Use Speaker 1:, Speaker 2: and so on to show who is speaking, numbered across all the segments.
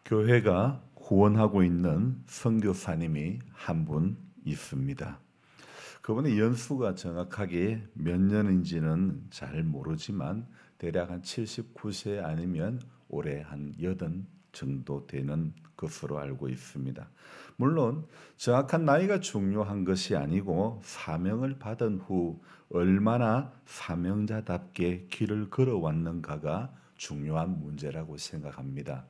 Speaker 1: 교회가 후원하고 있는 선교사님이 한 분 있습니다. 그분의 연수가 정확하게 몇 년인지는 잘 모르지만 대략 한 79세 아니면 올해 한 80 정도 되는 것으로 알고 있습니다. 물론 정확한 나이가 중요한 것이 아니고 사명을 받은 후 얼마나 사명자답게 길을 걸어왔는가가 중요한 문제라고 생각합니다.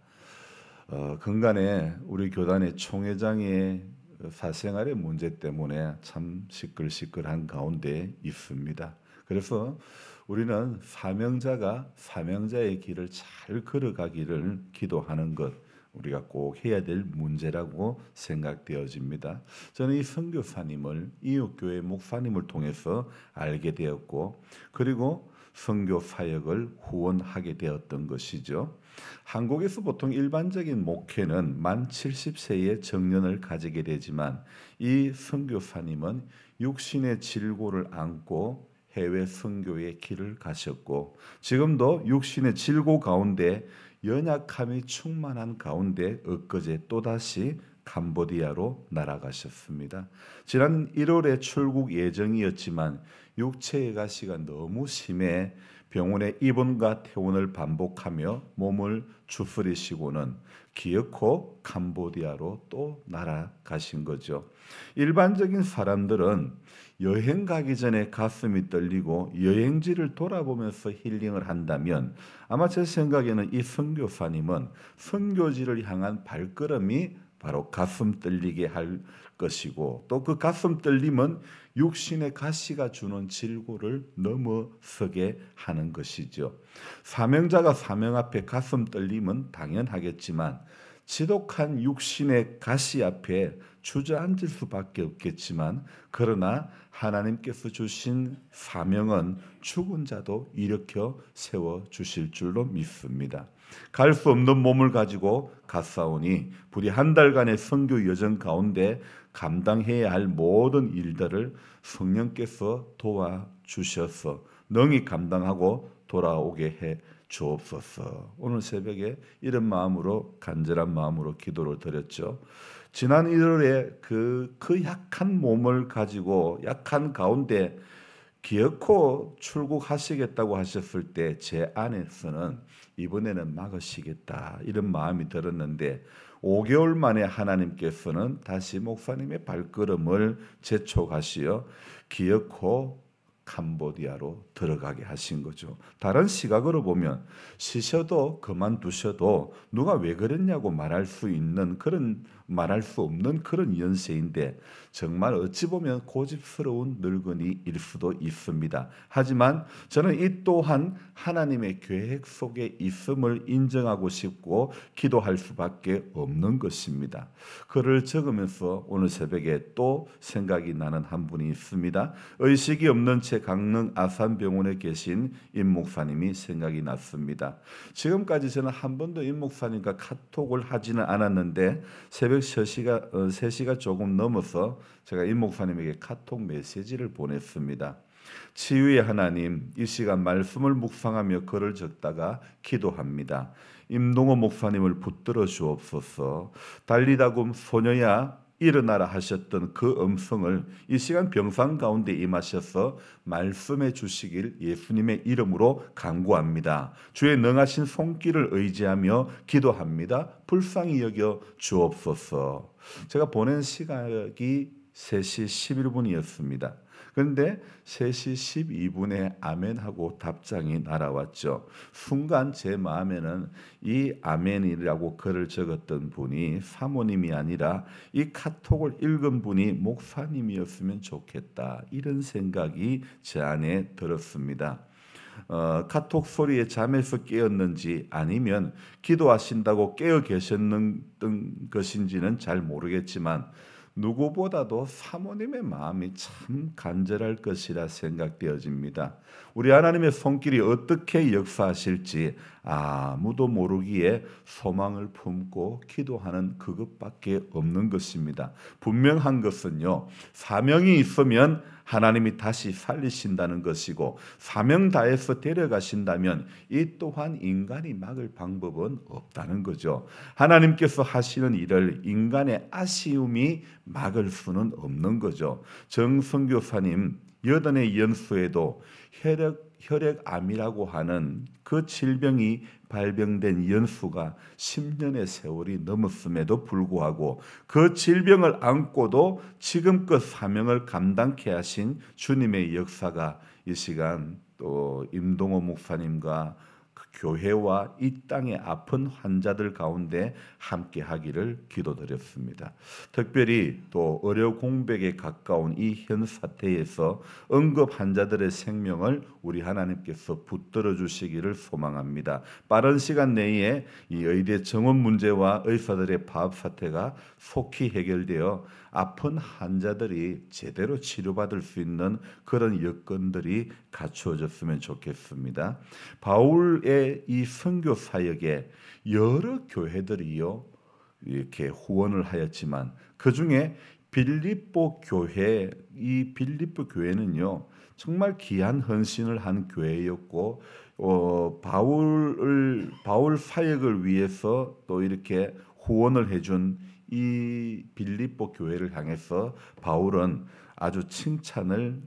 Speaker 1: 근간에 우리 교단의 총회장의 사생활의 문제 때문에 참 시끌시끌한 가운데 있습니다. 그래서 우리는 사명자가 사명자의 길을 잘 걸어가기를 기도하는 것, 우리가 꼭 해야 될 문제라고 생각되어집니다. 저는 이 선교사님을 이웃교회 목사님을 통해서 알게 되었고, 그리고 선교 사역을 후원하게 되었던 것이죠. 한국에서 보통 일반적인 목회는 만 70세의 정년을 가지게 되지만 이 선교사님은 육신의 질고를 안고 해외 선교의 길을 가셨고, 지금도 육신의 질고 가운데 연약함이 충만한 가운데 엊그제 또다시 캄보디아로 날아가셨습니다. 지난 1월에 출국 예정이었지만 육체의 가시가 너무 심해 병원에 입원과 퇴원을 반복하며 몸을 주스리시고는 기어코 캄보디아로 또 날아가신 거죠. 일반적인 사람들은 여행 가기 전에 가슴이 떨리고 여행지를 돌아보면서 힐링을 한다면 아마 제 생각에는 이 선교사님은 선교지를 향한 발걸음이 바로 가슴 떨리게 할 것이고, 또 그 가슴 떨림은 육신의 가시가 주는 질고를 넘어서게 하는 것이죠. 사명자가 사명 앞에 가슴 떨림은 당연하겠지만 지독한 육신의 가시 앞에 주저앉을 수밖에 없겠지만, 그러나 하나님께서 주신 사명은 죽은 자도 일으켜 세워주실 줄로 믿습니다. 갈 수 없는 몸을 가지고 갔사오니 부디 한 달간의 선교 여정 가운데 감당해야 할 모든 일들을 성령께서 도와주셔서 능히 감당하고 돌아오게 해 주옵소서. 오늘 새벽에 이런 마음으로, 간절한 마음으로 기도를 드렸죠. 지난 1월에 그 약한 몸을 가지고 약한 가운데 기어코 출국하시겠다고 하셨을 때 제 안에서는 이번에는 막으시겠다 이런 마음이 들었는데, 5개월 만에 하나님께서는 다시 목사님의 발걸음을 재촉하시어 기어코 캄보디아로 들어가게 하신 거죠. 다른 시각으로 보면 쉬셔도 그만두셔도 누가 왜 그랬냐고 말할 수 없는 그런 연세인데, 정말 어찌 보면 고집스러운 늙은이일 수도 있습니다. 하지만 저는 이 또한 하나님의 계획 속에 있음을 인정하고 싶고 기도할 수밖에 없는 것입니다. 글을 적으면서 오늘 새벽에 또 생각이 나는 한 분이 있습니다. 의식이 없는 채 강릉 아산병원에 계신 임 목사님이 생각이 났습니다. 지금까지 저는 한 번도 임 목사님과 카톡을 하지는 않았는데 새벽 3시가 조금 넘어서 제가 임 목사님에게 카톡 메시지를 보냈습니다. 치유의 하나님, 이 시간 말씀을 묵상하며 글을 적다가 기도합니다. 임동호 목사님을 붙들어 주옵소서. 달리다굼 소녀야 일어나라 하셨던 그 음성을 이 시간 병상 가운데 임하셔서 말씀해 주시길 예수님의 이름으로 간구합니다. 주의 능하신 손길을 의지하며 기도합니다. 불쌍히 여겨 주옵소서. 제가 보낸 시각이 3시 11분이었습니다. 그런데 3시 12분에 아멘하고 답장이 날아왔죠. 순간 제 마음에는 이 아멘이라고 글을 적었던 분이 사모님이 아니라 이 카톡을 읽은 분이 목사님이었으면 좋겠다, 이런 생각이 제 안에 들었습니다. 카톡 소리에 잠에서 깨었는지 아니면 기도하신다고 깨어 계셨는 것인지는 잘 모르겠지만 누구보다도 사모님의 마음이 참 간절할 것이라 생각되어집니다. 우리 하나님의 손길이 어떻게 역사하실지 아무도 모르기에 소망을 품고 기도하는 그것밖에 없는 것입니다. 분명한 것은요, 사명이 있으면 하나님이 다시 살리신다는 것이고, 사명 다해서 데려가신다면 이 또한 인간이 막을 방법은 없다는 거죠. 하나님께서 하시는 일을 인간의 아쉬움이 막을 수는 없는 거죠. 정선교사님 여든의 연수에도 혈액암이라고 하는 그 질병이 발병된 연수가 10년의 세월이 넘었음에도 불구하고 그 질병을 안고도 지금껏 사명을 감당케 하신 주님의 역사가 이 시간 또 임동호 목사님과 그 교회와 이 땅의 아픈 환자들 가운데 함께 하기를 기도드렸습니다. 특별히 또 의료 공백에 가까운 이 현 사태에서 응급 환자들의 생명을 우리 하나님께서 붙들어 주시기를 소망합니다. 빠른 시간 내에 이 의대 정원 문제와 의사들의 파업 사태가 속히 해결되어 아픈 환자들이 제대로 치료받을 수 있는 그런 여건들이 갖추어졌으면 좋겠습니다. 바울의 이 선교 사역에 여러 교회들이요 이렇게 후원을 하였지만 그 중에 빌립보 교회, 이 빌립보 교회는요 정말 귀한 헌신을 한 교회였고 바울 사역을 위해서 또 이렇게 후원을 해준 이 빌립보 교회를 향해서 바울은 아주 칭찬을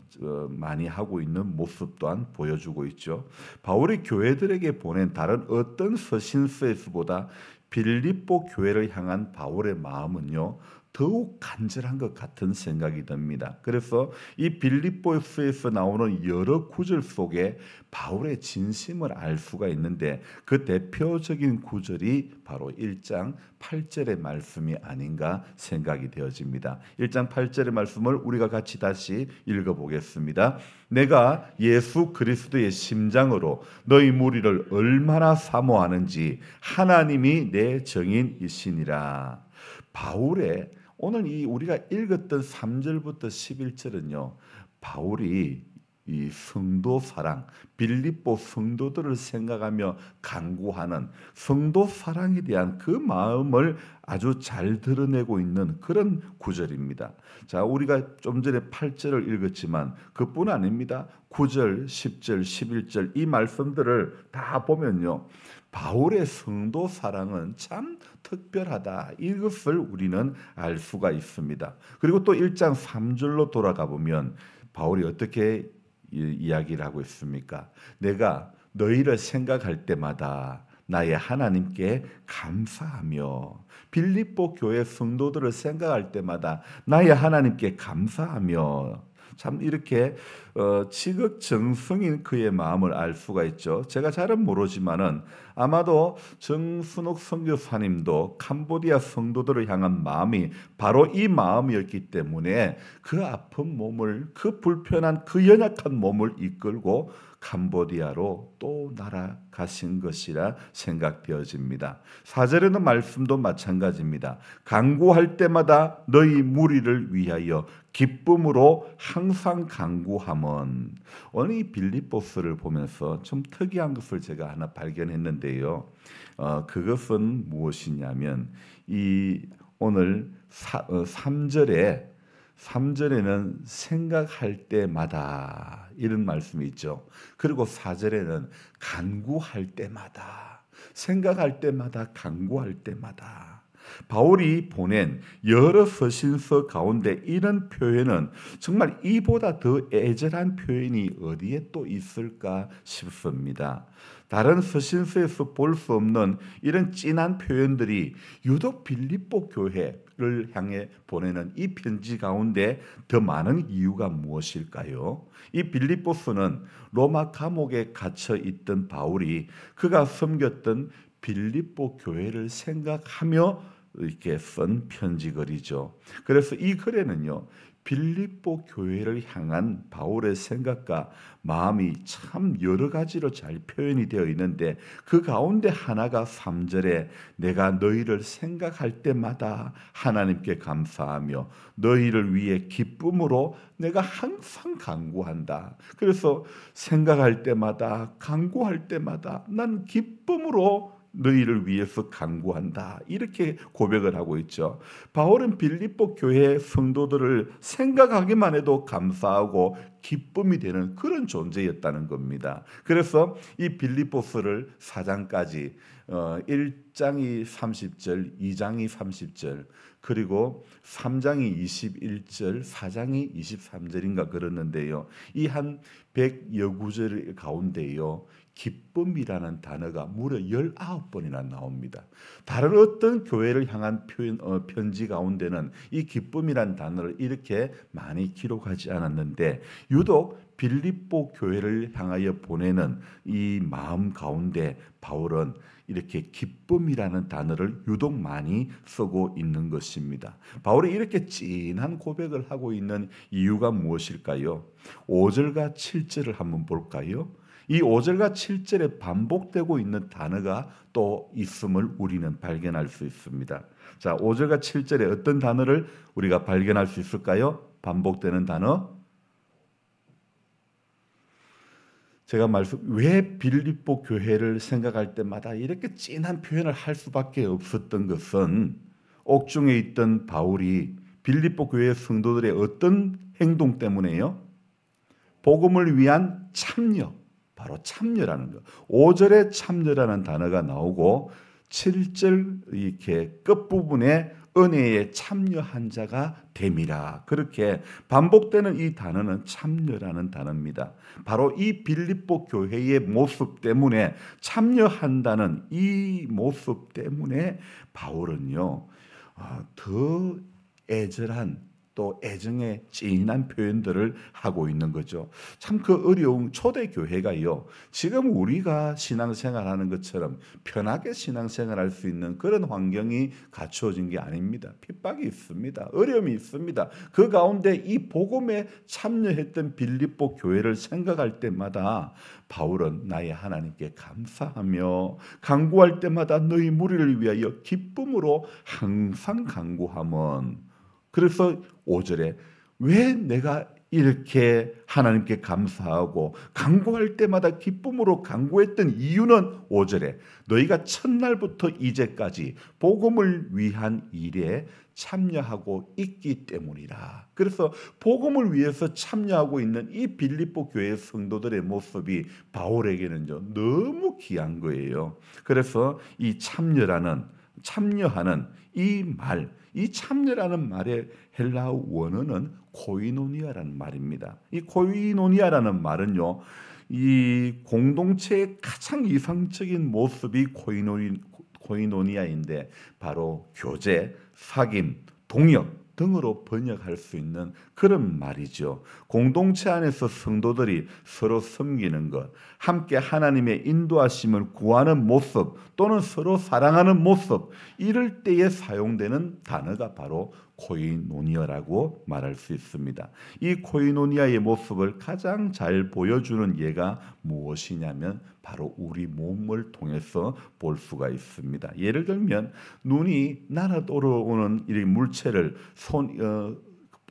Speaker 1: 많이 하고 있는 모습 또한 보여주고 있죠. 바울이 교회들에게 보낸 다른 어떤 서신서에서보다 빌립보 교회를 향한 바울의 마음은요 더욱 간절한 것 같은 생각이 듭니다. 그래서 이 빌립보서에서 나오는 여러 구절 속에 바울의 진심을 알 수가 있는데 그 대표적인 구절이 바로 1장 8절의 말씀이 아닌가 생각이 되어집니다. 1장 8절의 말씀을 우리가 같이 다시 읽어보겠습니다. 내가 예수 그리스도의 심장으로 너희 무리를 얼마나 사모하는지 하나님이 내 정인이시니라. 바울의 오늘 이 우리가 읽었던 3절부터 11절은요. 바울이 이 성도 사랑, 빌립보 성도들을 생각하며 간구하는 성도 사랑에 대한 그 마음을 아주 잘 드러내고 있는 그런 구절입니다. 자, 우리가 좀 전에 8절을 읽었지만 그뿐 아닙니다. 9절, 10절, 11절 이 말씀들을 다 보면요. 바울의 성도 사랑은 참 특별하다. 이것을 우리는 알 수가 있습니다. 그리고 또 1장 3절로 돌아가 보면 바울이 어떻게 이야기를 하고 있습니까? 내가 너희를 생각할 때마다 나의 하나님께 감사하며 빌립보 교회 성도들을 생각할 때마다 나의 하나님께 감사하며 참 이렇게 지극정성인 그의 마음을 알 수가 있죠. 제가 잘은 모르지만은 아마도 정순옥 선교사님도 캄보디아 성도들을 향한 마음이 바로 이 마음이었기 때문에 그 아픈 몸을 그 불편한 그 연약한 몸을 이끌고 캄보디아로 또 날아가신 것이라 생각되어집니다. 4절에는 말씀도 마찬가지입니다. 간구할 때마다 너희 무리를 위하여 기쁨으로 항상 간구함은 오늘 이 빌립보서를 보면서 좀 특이한 것을 제가 하나 발견했는데요. 그것은 무엇이냐면 이 오늘 3절에는 생각할 때마다 이런 말씀이 있죠. 그리고 4절에는 간구할 때마다, 생각할 때마다, 간구할 때마다. 바울이 보낸 여러 서신서 가운데 이런 표현은 정말 이보다 더 애절한 표현이 어디에 또 있을까 싶습니다. 다른 서신서에서 볼 수 없는 이런 진한 표현들이 유독 빌립보 교회를 향해 보내는 이 편지 가운데 더 많은 이유가 무엇일까요? 이 빌립보서는 로마 감옥에 갇혀 있던 바울이 그가 섬겼던 빌립보 교회를 생각하며 이렇게 쓴 편지글이죠. 그래서 이 글에는요, 빌립보 교회를 향한 바울의 생각과 마음이 참 여러 가지로 잘 표현이 되어 있는데 그 가운데 하나가 3절에 내가 너희를 생각할 때마다 하나님께 감사하며 너희를 위해 기쁨으로 내가 항상 간구한다. 그래서 생각할 때마다 간구할 때마다 난 기쁨으로 너희를 위해서 간구한다. 이렇게 고백을 하고 있죠. 바울은 빌립보 교회 성도들을 생각하기만 해도 감사하고 기쁨이 되는 그런 존재였다는 겁니다. 그래서 이 빌립보서를 4장까지 1장이 30절, 2장이 30절, 그리고 3장이 21절, 4장이 23절인가 그러는데요. 이 한 100여 구절 가운데요. 기쁨이라는 단어가 무려 19번이나 나옵니다. 다른 어떤 교회를 향한 편지 가운데는 이 기쁨이라는 단어를 이렇게 많이 기록하지 않았는데 유독 빌립보 교회를 향하여 보내는 이 마음 가운데 바울은 이렇게 기쁨이라는 단어를 유독 많이 쓰고 있는 것입니다. 바울이 이렇게 진한 고백을 하고 있는 이유가 무엇일까요? 5절과 7절을 한번 볼까요? 이 5절과 7절에 반복되고 있는 단어가 또 있음을 우리는 발견할 수 있습니다. 자, 5절과 7절에 어떤 단어를 우리가 발견할 수 있을까요? 반복되는 단어. 제가 왜 빌립보 교회를 생각할 때마다 이렇게 진한 표현을 할 수밖에 없었던 것은 옥중에 있던 바울이 빌립보 교회 성도들의 어떤 행동 때문에요? 복음을 위한 참여, 바로 참여라는 것. 5절에 참여라는 단어가 나오고 7절 이렇게 끝부분에 은혜에 참여한 자가 됨이라. 그렇게 반복되는 이 단어는 참여라는 단어입니다. 바로 이 빌립보 교회의 모습 때문에 참여한다는 이 모습 때문에 바울은요 더 애절한 또 애정의 진한 표현들을 하고 있는 거죠. 참 그 어려운 초대교회가요. 지금 우리가 신앙생활하는 것처럼 편하게 신앙생활할 수 있는 그런 환경이 갖추어진 게 아닙니다. 핍박이 있습니다. 어려움이 있습니다. 그 가운데 이 복음에 참여했던 빌립보 교회를 생각할 때마다 바울은 나의 하나님께 감사하며 간구할 때마다 너희 무리를 위하여 기쁨으로 항상 간구함은 그래서 5절에 왜 내가 이렇게 하나님께 감사하고 간구할 때마다 기쁨으로 간구했던 이유는 5절에 너희가 첫날부터 이제까지 복음을 위한 일에 참여하고 있기 때문이라. 그래서 복음을 위해서 참여하고 있는 이 빌립보 교회 성도들의 모습이 바울에게는 너무 귀한 거예요. 그래서 이 참여하는 이 참여라는 말의 헬라어 원어는 코이노니아라는 말입니다. 이 코이노니아라는 말은요, 이 공동체의 가장 이상적인 모습이 코이노니아인데 바로 교제, 사귐, 동역 등으로 번역할 수 있는 그런 말이죠. 공동체 안에서 성도들이 서로 섬기는 것, 함께 하나님의 인도하심을 구하는 모습 또는 서로 사랑하는 모습, 이럴 때에 사용되는 단어가 바로 코이노니아라고 말할 수 있습니다. 이 코이노니아의 모습을 가장 잘 보여주는 예가 무엇이냐면 바로 우리 몸을 통해서 볼 수가 있습니다. 예를 들면 눈이 날아오르는 이 물체를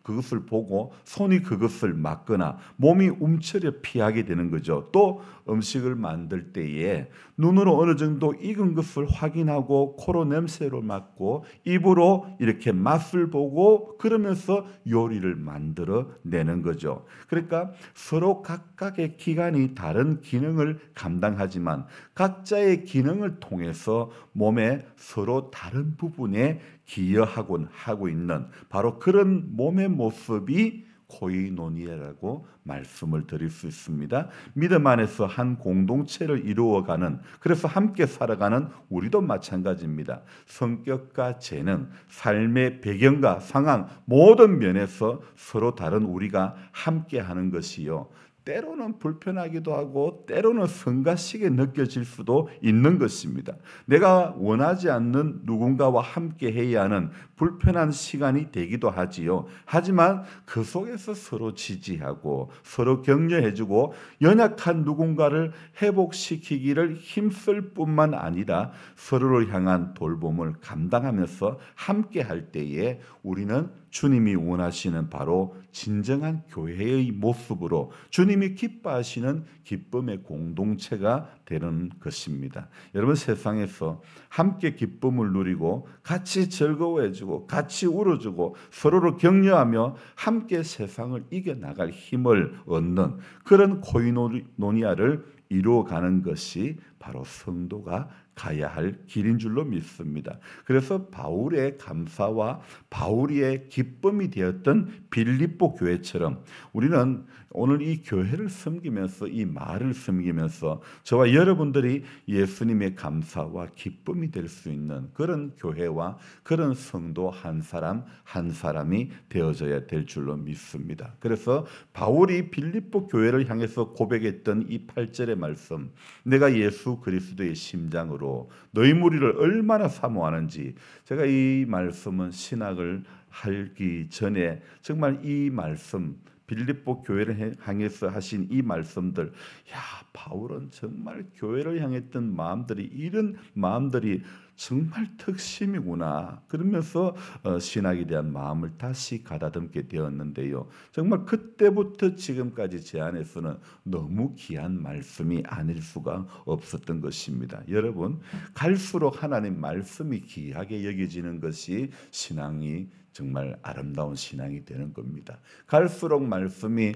Speaker 1: 그것을 보고 손이 그것을 막거나 몸이 움츠려 피하게 되는 거죠. 또 음식을 만들 때에 눈으로 어느 정도 익은 것을 확인하고 코로 냄새를 맡고 입으로 이렇게 맛을 보고 그러면서 요리를 만들어 내는 거죠. 그러니까 서로 각각의 기관이 다른 기능을 감당하지만 각자의 기능을 통해서 몸의 서로 다른 부분에 기여하곤 하고 있는 바로 그런 몸의 모습이 코이노니아라고 말씀을 드릴 수 있습니다. 믿음 안에서 한 공동체를 이루어가는, 그래서 함께 살아가는 우리도 마찬가지입니다. 성격과 재능, 삶의 배경과 상황 모든 면에서 서로 다른 우리가 함께 하는 것이요, 때로는 불편하기도 하고 때로는 성가시게 느껴질 수도 있는 것입니다. 내가 원하지 않는 누군가와 함께 해야 하는 불편한 시간이 되기도 하지요. 하지만 그 속에서 서로 지지하고 서로 격려해주고 연약한 누군가를 회복시키기를 힘쓸 뿐만 아니라 서로를 향한 돌봄을 감당하면서 함께 할 때에 우리는 주님이 원하시는 바로 진정한 교회의 모습으로 주님이 기뻐하시는 기쁨의 공동체가 되는 것입니다. 여러분, 세상에서 함께 기쁨을 누리고 같이 즐거워해주고 같이 울어주고 서로를 격려하며 함께 세상을 이겨나갈 힘을 얻는 그런 코이노니아를 이루어가는 것이 바로 성도가 가야 할 길인 줄로 믿습니다. 그래서 바울의 감사와 바울의 기쁨이 되었던 빌립보 교회처럼 우리는 오늘 이 교회를 섬기면서 이 말을 섬기면서 저와 여러분들이 예수님의 감사와 기쁨이 될 수 있는 그런 교회와 그런 성도 한 사람 한 사람이 되어져야 될 줄로 믿습니다. 그래서 바울이 빌립보 교회를 향해서 고백했던 이 8절의 말씀, 내가 예수 그리스도의 심장으로 너희 무리를 얼마나 사모하는지, 제가 이 말씀은 신학을 하기 전에 정말 이 말씀 빌립보 교회를 향해서 하신 이 말씀들, 야, 바울은 정말 교회를 향했던 마음들이 이런 마음들이 정말 특심이구나 그러면서 신학에 대한 마음을 다시 가다듬게 되었는데요. 정말 그때부터 지금까지 제 안에서는 너무 귀한 말씀이 아닐 수가 없었던 것입니다. 여러분, 갈수록 하나님 말씀이 귀하게 여겨지는 것이 신앙이 정말 아름다운 신앙이 되는 겁니다. 갈수록 말씀이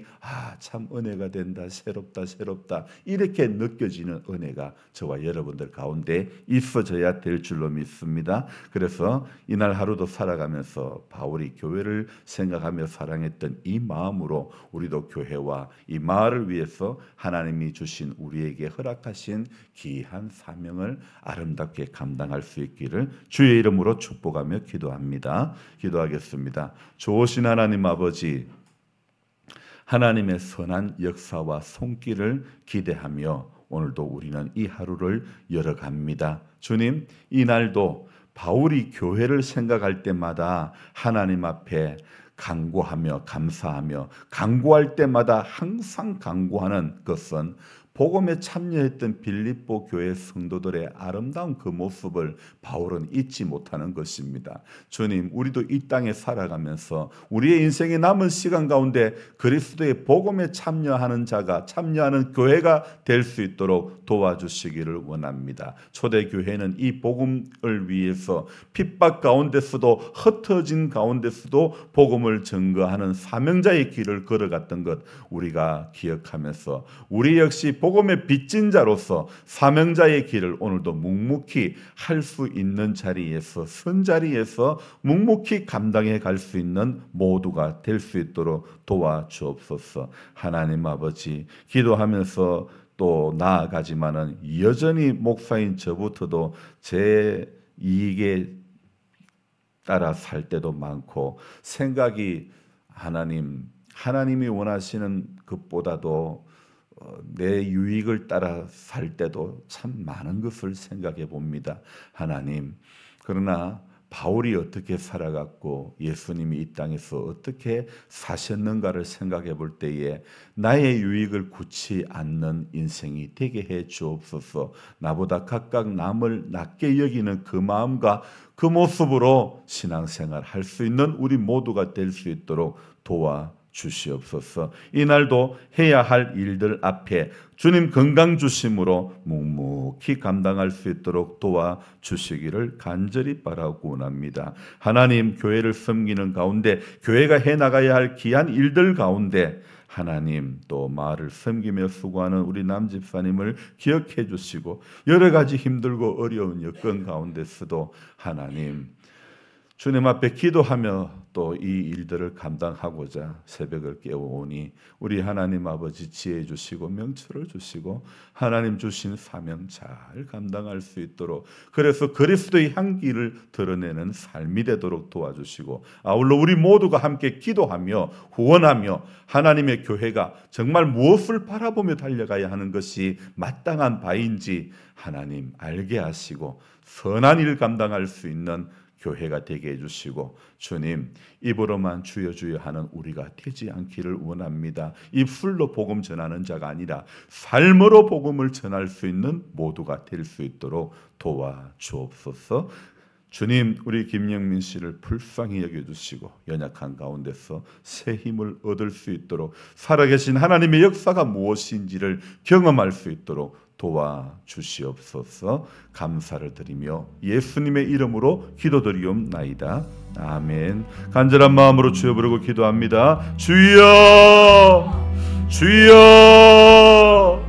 Speaker 1: 참 은혜가 된다, 새롭다 이렇게 느껴지는 은혜가 저와 여러분들 가운데 있어져야 될 줄로 믿습니다. 그래서 이날 하루도 살아가면서 바울이 교회를 생각하며 사랑했던 이 마음으로 우리도 교회와 이 마을을 위해서 하나님이 주신 우리에게 허락하신 귀한 사명을 아름답게 감당할 수 있기를 주의 이름으로 축복하며 기도합니다. 기도하겠습니다. 좋으신 하나님 아버지, 하나님의 선한 역사와 손길을 기대하며 오늘도 우리는 이 하루를 열어갑니다. 주님, 이 날도 바울이 교회를 생각할 때마다 하나님 앞에 간구하며 감사하며 간구할 때마다 항상 간구하는 것은 복음에 참여했던 빌립보 교회 성도들의 아름다운 그 모습을 바울은 잊지 못하는 것입니다. 주님, 우리도 이 땅에 살아가면서 우리의 인생의 남은 시간 가운데 그리스도의 복음에 참여하는 자가, 참여하는 교회가 될 수 있도록 도와주시기를 원합니다. 초대교회는 이 복음을 위해서 핍박 가운데서도 흩어진 가운데서도 복음을 증거하는 사명자의 길을 걸어갔던 것 우리가 기억하면서 우리 역시 복음의 빚진 자로서 사명자의 길을 오늘도 묵묵히 할 수 있는 자리에서, 선 자리에서 묵묵히 감당해 갈 수 있는 모두가 될 수 있도록 도와주옵소서. 하나님 아버지, 기도하면서 또 나아가지만은 여전히 목사인 저부터도 제 이익에 따라 살 때도 많고 생각이 하나님이 원하시는 것보다도 내 유익을 따라 살 때도 참 많은 것을 생각해 봅니다. 하나님, 그러나 바울이 어떻게 살아갔고 예수님이 이 땅에서 어떻게 사셨는가를 생각해 볼 때에 나의 유익을 굳지 않는 인생이 되게 해 주옵소서. 나보다 각각 남을 낮게 여기는 그 마음과 그 모습으로 신앙생활 할 수 있는 우리 모두가 될 수 있도록 도와주시옵소서. 이날도 해야 할 일들 앞에 주님 건강 주심으로 묵묵히 감당할 수 있도록 도와주시기를 간절히 바라고 원합니다. 하나님, 교회를 섬기는 가운데 교회가 해나가야 할 귀한 일들 가운데 하나님, 또 마을을 섬기며 수고하는 우리 남집사님을 기억해 주시고 여러 가지 힘들고 어려운 여건 가운데서도 하나님, 주님 앞에 기도하며 또 이 일들을 감당하고자 새벽을 깨워오니 우리 하나님 아버지 지혜 주시고 명철을 주시고 하나님 주신 사명 잘 감당할 수 있도록, 그래서 그리스도의 향기를 드러내는 삶이 되도록 도와주시고, 아울러 우리 모두가 함께 기도하며 후원하며 하나님의 교회가 정말 무엇을 바라보며 달려가야 하는 것이 마땅한 바인지 하나님 알게 하시고 선한 일을 감당할 수 있는 교회가 되게 해주시고, 주님 입으로만 주여 주여 하는 우리가 되지 않기를 원합니다. 입술로 복음 전하는 자가 아니라 삶으로 복음을 전할 수 있는 모두가 될 수 있도록 도와주옵소서. 주님 우리 김영민 씨를 불쌍히 여겨주시고 연약한 가운데서 새 힘을 얻을 수 있도록 살아계신 하나님의 역사가 무엇인지를 경험할 수 있도록 도와주시옵소서. 감사를 드리며 예수님의 이름으로 기도드리옵나이다. 아멘. 간절한 마음으로 주여 부르고 기도합니다. 주여 주여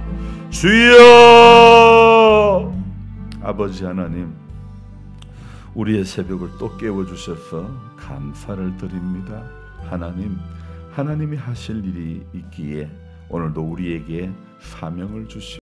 Speaker 1: 주여. 아버지 하나님, 우리의 새벽을 또 깨워주셔서 감사를 드립니다. 하나님, 하나님이 하실 일이 있기에 오늘도 우리에게 사명을 주시고